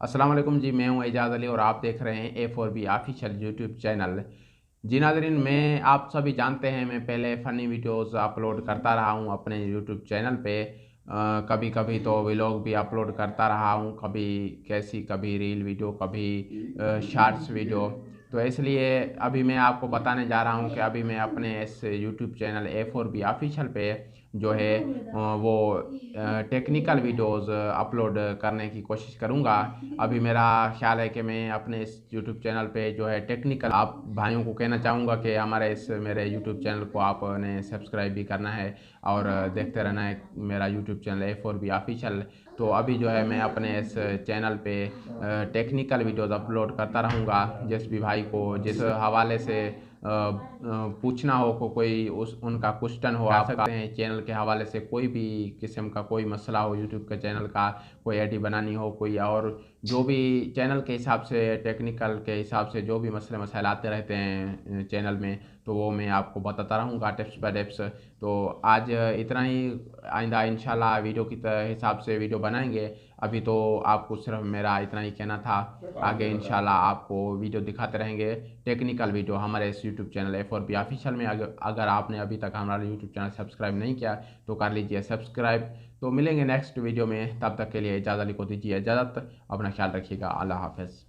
अस्सलाम वालेकुम जी, मैं हूं एजाज़ अली और आप देख रहे हैं A4B ऑफिशियल यूट्यूब चैनल। जी नाज़रीन, मैं आप सभी जानते हैं मैं पहले फ़नी वीडियोस अपलोड करता रहा हूं अपने यूट्यूब चैनल पे। कभी कभी तो व्लॉग भी अपलोड करता रहा हूं, कभी कैसी कभी रील वीडियो, कभी शॉर्ट्स वीडियो। तो इसलिए अभी मैं आपको बताने जा रहा हूं कि अभी मैं अपने इस यूट्यूब चैनल A4B ऑफिशियल पे जो है वो टेक्निकल वीडियोस अपलोड करने की कोशिश करूंगा। अभी मेरा ख्याल है कि मैं अपने इस यूट्यूब चैनल पे जो है टेक्निकल, आप भाइयों को कहना चाहूँगा कि हमारे इस मेरे यूट्यूब चैनल को आपने सब्सक्राइब भी करना है और देखते रहना है मेरा यूट्यूब चैनल A4B ऑफिशियल। तो अभी जो है मैं अपने इस चैनल पे टेक्निकल वीडियोस अपलोड करता रहूँगा। जिस भी भाई को जिस हवाले से पूछना हो, कोई उस उनका क्वेश्चन हो, आ सकते हैं चैनल के हवाले से, कोई भी किस्म का कोई मसला हो यूट्यूब के चैनल का, कोई आईडी बनानी हो, कोई और जो भी चैनल के हिसाब से, टेक्निकल के हिसाब से जो भी मसले मसाइल आते रहते हैं चैनल में, तो वो मैं आपको बताता रहूँगा टिप्स बाय टिप्स। तो आज इतना ही। आइंदा इंशाल्लाह वीडियो की हिसाब से वीडियो बनाएंगे। अभी तो आपको सिर्फ मेरा इतना ही कहना था। आगे इंशाल्लाह आपको वीडियो दिखाते रहेंगे, टेक्निकल वीडियो हमारे इस यूट्यूब चैनल A4B ऑफिशियल में। अगर आपने अभी तक हमारा यूट्यूब चैनल सब्सक्राइब नहीं किया तो कर लीजिए सब्सक्राइब। तो मिलेंगे नेक्स्ट वीडियो में, तब तक के लिए इजाज़त अली को दीजिए इजाज़त। अपना ख्याल रखिएगा। अल्लाह हाफ़िज़।